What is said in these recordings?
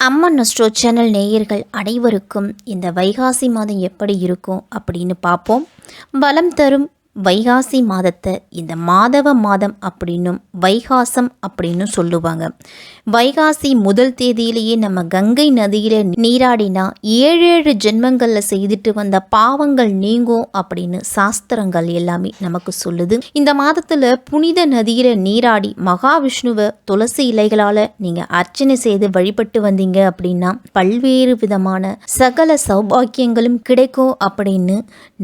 அம்மன் astro channel நேயர்கள் அனைவருக்கும் இந்த வைகாசி மாதம் எப்படி இருக்கும் அப்படின்னு பார்ப்போம். பலம் தரும் வைகாசி மாதத்தை இந்த மாதவ மாதம் அப்படின்னும் வைகாசம் அப்படின்னு சொல்லுவாங்க. வைகாசி முதல் தேதியிலேயே நம்ம கங்கை நதியில் நீராடினா 7 ஜென்மங்களில் செய்துட்டு வந்த பாவங்கள் நீங்கும் அப்படின்னு சாஸ்திரங்கள் எல்லாமே நமக்கு சொல்லுது. இந்த மாதத்தில் புனித நதியில் நீராடி மகாவிஷ்ணுவை துளசி இலைகளால் நீங்கள் அர்ச்சனை செய்து வழிபட்டு வந்தீங்க அப்படின்னா பல்வேறு விதமான சகல சௌபாக்கியங்களும் கிடைக்கும் அப்படின்னு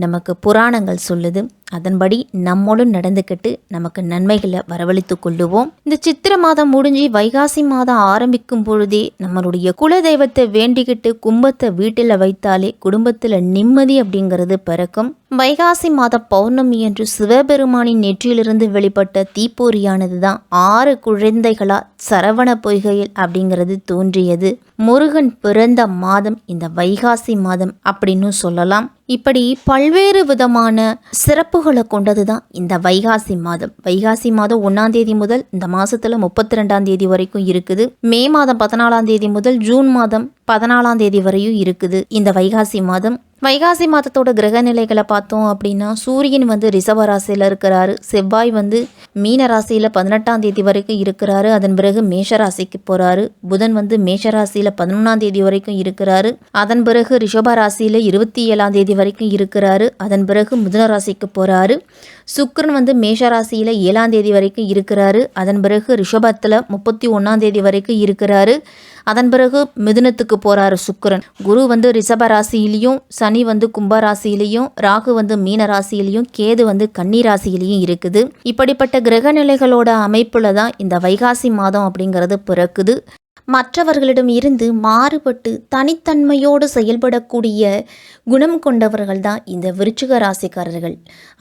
நமக்கு புராணங்கள் சொல்லுது. அதன்படி நம்மளும் நடந்துக்கிட்டு நமக்கு நன்மைகளை வரவழைத்து கொள்ளுவோம். இந்த சித்திரை மாதம் முடிஞ்சு வைகாசி மாதம் ஆரம்பிக்கும் பொழுதே நம்மளுடைய குலதெய்வத்தை வேண்டிக்கிட்டு கும்பத்தை வீட்டில் வைத்தாலே குடும்பத்தில் நிம்மதி அப்படிங்கிறது பிறக்கும். வைகாசி மாத பௌர்ணமி என்று சிவபெருமானின் நெற்றியிலிருந்து வெளிப்பட்ட தீப்பொறியானது தான் 6 குழந்தைகளா சரவண பொய்கையில் அப்படிங்கிறது தோன்றியது. முருகன் பிறந்த மாதம் இந்த வைகாசி மாதம் அப்படின்னு சொல்லலாம். இப்படி பல்வேறு விதமான சிறப்புகளை கொண்டது தான் இந்த வைகாசி மாதம். வைகாசி மாதம் 1ஆம் தேதி முதல் இந்த மாசத்துல 32ஆம் தேதி வரைக்கும் இருக்குது. மே மாதம் 14ஆம் தேதி முதல் ஜூன் மாதம் 14ஆம் தேதி வரையும் இருக்குது இந்த வைகாசி மாதம். வைகாசி மாதத்தோட கிரக நிலைகளை பார்த்தோம் அப்படின்னா சூரியன் ரிஷப ராசியில் இருக்கிறாரு. செவ்வாய் மீன ராசியில் 18ஆம் தேதி வரைக்கும் இருக்கிறாரு. அதன் பிறகு மேஷ ராசிக்கு போகிறாரு. புதன் மேஷ ராசியில் 11ஆம் தேதி வரைக்கும் இருக்கிறாரு. அதன் பிறகு ரிஷப ராசியில் 27ஆம் தேதி வரைக்கும் இருக்கிறாரு. அதன் பிறகு மிதுன ராசிக்கு போகிறாரு. சுக்கிரன் மேஷ ராசியில் 7ஆம் தேதி வரைக்கும் இருக்கிறாரு. அதன் பிறகு ரிஷபத்தில் 31ஆம் தேதி வரைக்கும் இருக்கிறாரு. அதன் பிறகு மிதுனத்துக்கு போகிறாரு சுக்கிரன். குரு ரிஷப ராசியிலையும், சனி கும்ப ராசியிலையும், ராகு மீன ராசியிலையும், கேது கன்னி ராசியிலையும் இருக்குது. இப்படிப்பட்ட கிரக நிலைகளோட அமைப்புல தான் இந்த வைகாசி மாதம் அப்படிங்கிறது பிறக்குது. மற்றவர்களிடம் இருந்து மாறுபட்டு தனித்தன்மையோடு செயல்படக்கூடிய குணம் கொண்டவர்கள் தான் இந்த விருச்சிக ராசிக்காரர்கள்.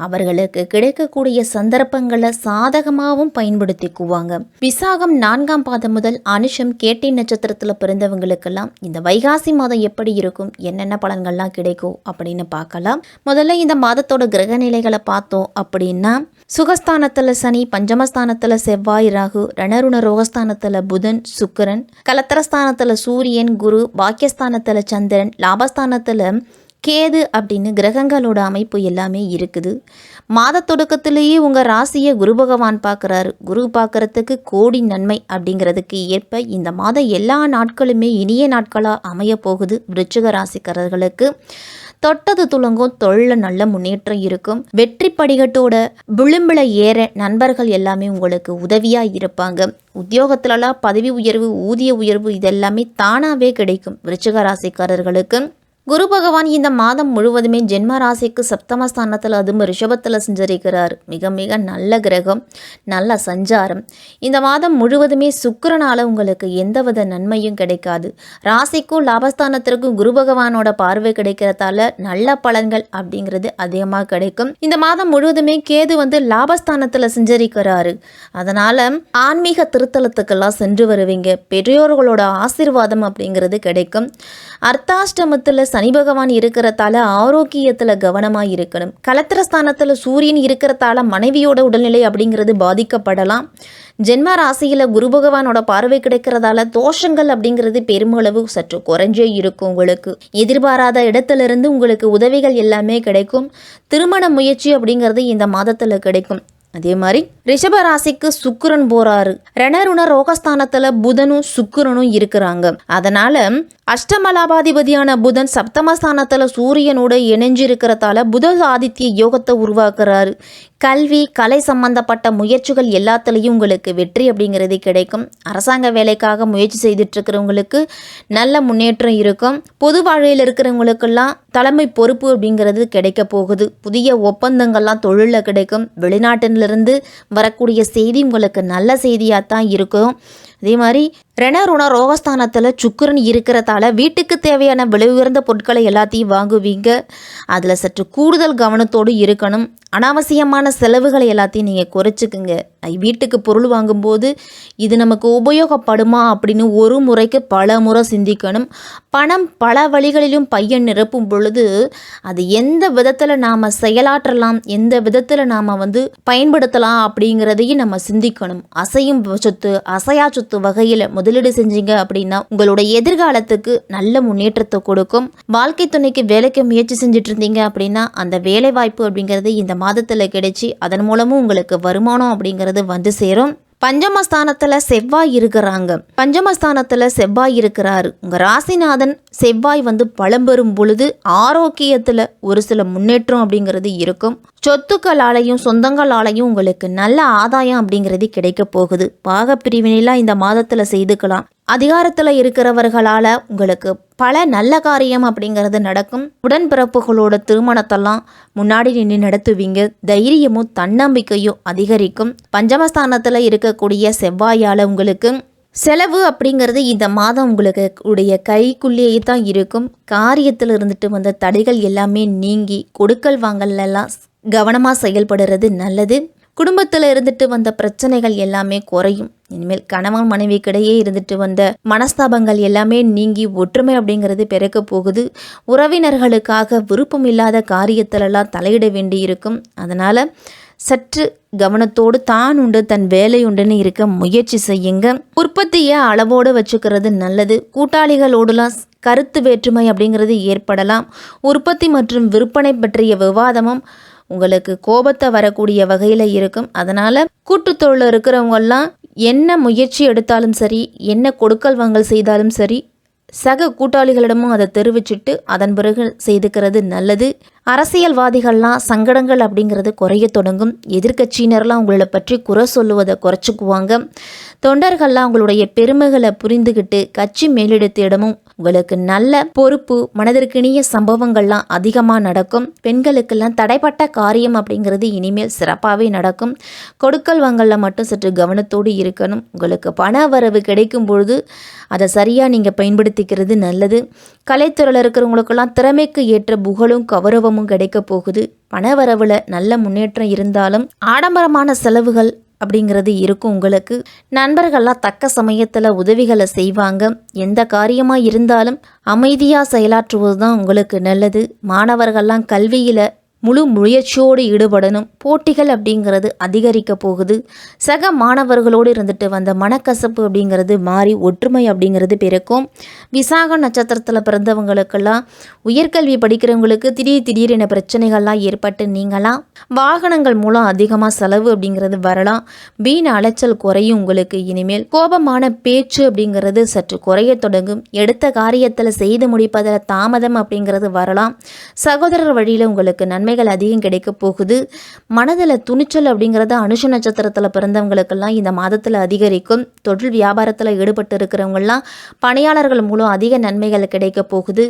அவர்களுக்கு கிடைக்கக்கூடிய சந்தர்ப்பங்களை சாதகமாகவும் பயன்படுத்திக்குவாங்க. விசாகம் 4ஆம் பாதம் முதல் அனுஷம் கேட்டை நட்சத்திரத்தில் பிறந்தவங்களுக்கெல்லாம் இந்த வைகாசி மாதம் எப்படி இருக்கும், என்னென்ன பலன்கள்லாம் கிடைக்கும் அப்படின்னு பார்க்கலாம். முதல்ல இந்த மாதத்தோட கிரக நிலைகளை பார்த்தோம் அப்படின்னா சுகஸ்தானத்தில் சனி, பஞ்சமஸ்தானத்தில் செவ்வாய், ராகு, ரணருண ரோகஸ்தானத்தில் புதன், சுக்கிரன், கலத்திரஸ்தானத்தில் சூரியன், குரு, பாக்கியஸ்தானத்தில் சந்திரன், லாபஸ்தானத்தில் கேது அப்படின்னு கிரகங்களோட அமைப்பு எல்லாமே இருக்குது. மாத தொடக்கத்திலேயே உங்கள் ராசியை குரு பகவான் பார்க்குறாரு. குரு பார்க்குறதுக்கு கோடி நன்மை அப்படிங்கிறதுக்கு ஏற்ப இந்த மாதம் எல்லா நாட்களுமே இனிய நாட்களாக அமைய போகுது. விருச்சிக ராசிக்காரர்களுக்கு தொட்டது துளங்கும், தொழில் நல்ல முன்னேற்றம் இருக்கும். வெற்றி படிகட்டோட விளிம்பில் ஏற நண்பர்கள் எல்லாமே உங்களுக்கு உதவியாக இருப்பாங்க. உத்தியோகத்திலலாம் பதவி உயர்வு, ஊதிய உயர்வு இதெல்லாமே தானாகவே கிடைக்கும் விருச்சிக ராசிக்காரர்களுக்கு. குரு பகவான் இந்த மாதம் முழுவதுமே ஜென்ம ராசிக்கு சப்தமஸ்தானத்தில் அதுவும் ரிஷபத்தில் சஞ்சரிக்கிறார். மிக மிக நல்ல கிரகம், நல்ல சஞ்சாரம். இந்த மாதம் முழுவதுமே சுக்கிரனால உங்களுக்கு எந்தவித நன்மையும் கிடைக்காது. ராசிக்கும் லாபஸ்தானத்திற்கும் குரு பகவானோட பார்வை கிடைக்கிறதால நல்ல பலன்கள் அப்படிங்கிறது அதிகமாக கிடைக்கும். இந்த மாதம் முழுவதுமே கேது லாபஸ்தானத்தில் சஞ்சரிக்கிறாரு. அதனால ஆன்மீக திருத்தலத்துக்கெல்லாம் சென்று வருவீங்க. பெரியோர்களோட ஆசீர்வாதம் அப்படிங்கிறது கிடைக்கும். அர்த்தாஷ்டமத்தில் சனி பகவான் இருக்கிறதால ஆரோக்கியத்தில் கவனமாக இருக்கணும். கலத்திரஸ்தானத்தில் சூரியன் இருக்கிறதால மனைவியோட உடல்நிலை அப்படிங்கிறது பாதிக்கப்படலாம். ஜென்ம ராசியில் குரு பகவானோட பார்வை கிடைக்கிறதால தோஷங்கள் அப்படிங்கிறது பெருமளவு சற்று குறைஞ்சே இருக்கும். உங்களுக்கு எதிர்பாராத இடத்திலிருந்து உங்களுக்கு உதவிகள் எல்லாமே கிடைக்கும். திருமண முயற்சி அப்படிங்கிறது இந்த மாதத்தில் கிடைக்கும். அதே மாதிரி ரிஷப ராசிக்கு சுக்கிரன் போறாரு. ரணருண ரோகஸ்தானத்துல புதனும் சுக்கிரனும் இருக்கிறாங்க. அதனால அஷ்டமலாபாதிபதியான புதன் சப்தமஸ்தானத்துல சூரியனோட இணைஞ்சிருக்கிறதால புத ஆதித்ய யோகத்தை உருவாக்குறாரு. கல்வி, கலை சம்பந்தப்பட்ட முயற்சிகள் எல்லாத்துலேயும் உங்களுக்கு வெற்றி அப்படிங்கிறது கிடைக்கும். அரசாங்க வேலைக்காக முயற்சி செய்துட்டு இருக்கிறவங்களுக்கு நல்ல முன்னேற்றம் இருக்கும். பொது வாழ்வில் இருக்கிறவங்களுக்கெல்லாம் தலைமை பொறுப்பு அப்படிங்கிறது கிடைக்க போகுது. புதிய ஒப்பந்தங்கள்லாம் தொழிலில் கிடைக்கும். வெளிநாட்டிலிருந்து வரக்கூடிய செய்தி உங்களுக்கு நல்ல செய்தியாக தான் இருக்கும். அதே மாதிரி ரணருண ரோகஸ்தானத்தில் சுக்கிரன் இருக்கிறதால வீட்டுக்கு தேவையான விலை உயர்ந்த பொருட்களை எல்லாத்தையும் வாங்குவீங்க. அதில் சற்று கூடுதல் கவனத்தோடு இருக்கணும். அனாவசியமான செலவுகளை எல்லாத்தையும் நீங்கள் குறைச்சிக்குங்க. வீட்டுக்கு பொருள் வாங்கும்போது இது நமக்கு உபயோகப்படுமா அப்படின்னு ஒரு முறைக்கு பல முறை சிந்திக்கணும். பணம் பல வழிகளிலும் பையன் நிரப்பும் பொழுது அது எந்த விதத்தில் நாம் செயலாற்றலாம், எந்த விதத்தில் நாம் பயன்படுத்தலாம் அப்படிங்கிறதையும் நம்ம சிந்திக்கணும். அசையும் சொத்து, அசையா சொத்து சொத்து வகையில் முதலீடு செஞ்சீங்க அப்படின்னா உங்களோட எதிர்காலத்துக்கு நல்ல முன்னேற்றத்தை கொடுக்கும். வாழ்க்கை துணைக்கு வேலைக்கு முயற்சி செஞ்சுட்டு இருந்தீங்க அப்படின்னா அந்த வேலை வாய்ப்பு அப்படிங்கிறது இந்த மாதத்தில் கிடைச்சி அதன் மூலமும் உங்களுக்கு வருமானம் அப்படிங்கிறது வந்து சேரும். பஞ்சமஸ்தானத்தில் செவ்வாய் இருக்கிறாங்க. பஞ்சமஸ்தானத்தில் செவ்வாய் இருக்கிறாரு. உங்கள் ராசிநாதன் செவ்வாய் வந்து பலம் பொழுது ஆரோக்கியத்தில் ஒரு சில முன்னேற்றம் அப்படிங்கிறது இருக்கும். சொத்துக்களாலையும் சொந்தங்களாலையும் உங்களுக்கு நல்ல ஆதாயம் அப்படிங்கிறது கிடைக்க போகுது. பாகப்பிரிவினைலாம் இந்த மாதத்தில் செய்துக்கலாம். அதிகாரத்தில் இருக்கிறவர்களால் உங்களுக்கு பல நல்ல காரியம் அப்படிங்கிறது நடக்கும். உடன்பிறப்புகளோட திருமணத்தெல்லாம் முன்னாடி நின்று நடத்துவீங்க. தைரியமும் தன்னம்பிக்கையும் அதிகரிக்கும். பஞ்சமஸ்தானத்தில் இருக்கக்கூடிய செவ்வாயால் உங்களுக்கு செலவு அப்படிங்கிறது இந்த மாதம் உங்களுக்கு உடைய கைக்குள்ளேயே தான் இருக்கும். காரியத்தில் இருந்துட்டு வந்த தடைகள் எல்லாமே நீங்கி கொடுக்கல் வாங்கலாம் கவனமாக செயல்படுறது நல்லது. குடும்பத்தில் இருந்துட்டு வந்த பிரச்சனைகள் எல்லாமே குறையும். இனிமேல் கணவன் மனைவிக்கிடையே இருந்துட்டு வந்த மனஸ்தாபங்கள் எல்லாமே நீங்கி ஒற்றுமை அப்படிங்கிறது பிறக்க போகுது. உறவினர்களுக்காக விருப்பம் இல்லாத காரியத்திலெல்லாம் தலையிட வேண்டி இருக்கும். அதனால் சற்று கவனத்தோடு தான் உண்டு தன் வேலை உண்டுன்னு இருக்க முயற்சி செய்யுங்க. உற்பத்தியை அளவோடு வச்சுக்கிறது நல்லது. கூட்டாளிகளோடுலாம் கருத்து வேற்றுமை அப்படிங்கிறது ஏற்படலாம். உற்பத்தி மற்றும் விற்பனை பற்றிய விவாதமும் உங்களுக்கு கோபத்தை வரக்கூடிய வகையில் இருக்கும். அதனால் கூட்டுத்தொழில் இருக்கிறவங்கெல்லாம் என்ன முயற்சி எடுத்தாலும் சரி, என்ன கொடுக்கல் வாங்கல் செய்தாலும் சரி, சக கூட்டாளிகளிடமும் அதை தெரிவிச்சுட்டு அதன் பிறகு செய்துக்கிறது நல்லது. அரசியல்வாதிகள்லாம் சங்கடங்கள் அப்படிங்கிறது குறைய தொடங்கும். எதிர்கட்சியினர்லாம் உங்களை பற்றி குறை சொல்லுவதை குறைச்சிக்குவாங்க. தொண்டர்கள்லாம் உங்களுடைய பெருமைகளை புரிந்துக்கிட்டு கட்சி மேலிடத்த இடமும் உங்களுக்கு நல்ல பொறுப்பு மனதிற்கினிய சம்பவங்கள்லாம் அதிகமாக நடக்கும். பெண்களுக்கெல்லாம் தடைப்பட்ட காரியம் அப்படிங்கிறது இனிமேல் சிறப்பாகவே நடக்கும். கொடுக்கல் வாங்கலில் மட்டும் சற்று கவனத்தோடு இருக்கணும். உங்களுக்கு பண வரவு கிடைக்கும் பொழுது அதை சரியாக நீங்கள் பயன்படுத்திக்கிறது நல்லது. கலைத்துறையில் இருக்கிறவங்களுக்கெல்லாம் திறமைக்கு ஏற்ற புகழும் கௌரவமும் கிடைக்க போகுது. பண வரவில் நல்ல முன்னேற்றம் இருந்தாலும் ஆடம்பரமான செலவுகள் அப்படிங்கிறது இருக்கும். உங்களுக்கு நண்பர்கள்லாம் தக்க சமயத்தில் உதவிகளை செய்வாங்க. எந்த காரியமாக இருந்தாலும் அமைதியாக செயலாற்றுவது தான் உங்களுக்கு நல்லது. மாணவர்கள்லாம் கல்வியில் முழு முயற்சியோடு ஈடுபடணும். போட்டிகள் அப்படிங்கிறது அதிகரிக்க போகுது. சக மாணவர்களோடு இருந்துட்டு வந்த மனக்கசப்பு அப்படிங்கிறது மாறி ஒற்றுமை அப்படிங்கிறது பிறக்கும். விசாக நட்சத்திரத்தில் பிறந்தவங்களுக்கெல்லாம் உயர்கல்வி படிக்கிறவங்களுக்கு திடீரென பிரச்சனைகள்லாம் ஏற்பட்டு நீங்களாம் வாகனங்கள் மூலம் அதிகமாக செலவு அப்படிங்கிறது வரலாம். வீண் அலைச்சல் குறையும். உங்களுக்கு இனிமேல் கோபமான பேச்சு அப்படிங்கிறது சற்று குறைய தொடங்கும். எடுத்த காரியத்தில் செய்து முடிப்பதில் தாமதம் அப்படிங்கிறது வரலாம். சகோதரர் வழியில் உங்களுக்கு நன்மைகள் அதிகம் கிடைக்க போகுது. மனதில் துணிச்சல் அப்படிங்கிறது அனுஷ நட்சத்திரத்தில் பிறந்தவங்களுக்கெல்லாம் இந்த மாதத்தில் அதிகரிக்கும். தொழில் வியாபாரத்தில் ஈடுபட்டு இருக்கிறவங்கெல்லாம் பணியாளர்கள் மூலம் அதிக நன்மைகள் கிடைக்க போகுது.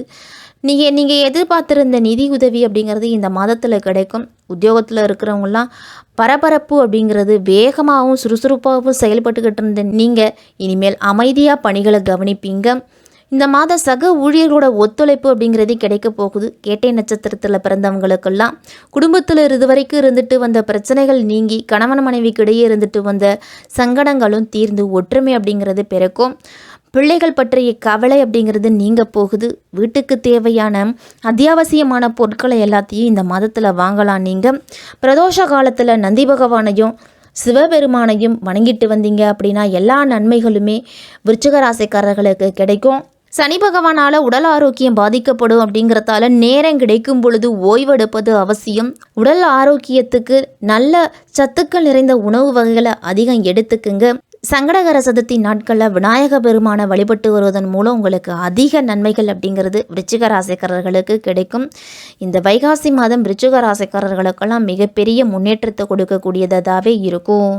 நீங்கள் எதிர்பார்த்திருந்த நிதி உதவி அப்படிங்கிறது இந்த மாதத்தில் கிடைக்கும். உத்தியோகத்தில் இருக்கிறவங்களாம் பரபரப்பு அப்படிங்கிறது வேகமாகவும் சுறுசுறுப்பாகவும் செயல்பட்டுக்கிட்டு இருந்த நீங்கள் இனிமேல் அமைதியாக பணிகளை கவனிப்பீங்க. இந்த மாத சக ஊழியர்களோட ஒத்துழைப்பு அப்படிங்கிறது கிடைக்க போகுது. கேட்டை நட்சத்திரத்தில் பிறந்தவங்களுக்கெல்லாம் குடும்பத்தில் இதுவரைக்கும் இருந்துட்டு வந்த பிரச்சனைகள் நீங்கி கணவன் மனைவிக்கு இடையே இருந்துட்டு வந்த சங்கடங்களும் தீர்ந்து ஒற்றுமை அப்படிங்கிறது பிறக்கும். பிள்ளைகள் பற்றிய கவலை அப்படிங்கிறது நீங்க போகுது. வீட்டுக்கு தேவையான அத்தியாவசியமான பொருட்களை எல்லாத்தையும் இந்த மாதத்தில் வாங்கலாம். நீங்கள் பிரதோஷ காலத்தில் நந்தி பகவானையும் சிவபெருமானையும் வணங்கிட்டு வந்தீங்க அப்படின்னா எல்லா நன்மைகளுமே விருச்சிக ராசிக்காரர்களுக்கு கிடைக்கும். சனி பகவானால் உடல் ஆரோக்கியம் பாதிக்கப்படும் அப்படிங்கிறதால நேரம் கிடைக்கும் பொழுது ஓய்வெடுப்பது அவசியம். உடல் ஆரோக்கியத்துக்கு நல்ல சத்துக்கள் நிறைந்த உணவு வகைகளை அதிகம் எடுத்துக்குங்க. சங்கடகர சதுர்த்தி நாட்களில் விநாயக பெருமானை வழிபட்டு வருவதன் மூலம் உங்களுக்கு அதிக நன்மைகள் அப்படிங்கிறது விருச்சிக ராசிக்காரர்களுக்கு கிடைக்கும். இந்த வைகாசி மாதம் விருச்சிக ராசிக்காரர்களுக்கெல்லாம் மிகப்பெரிய முன்னேற்றத்தை கொடுக்கக்கூடியதாகவே இருக்கும்.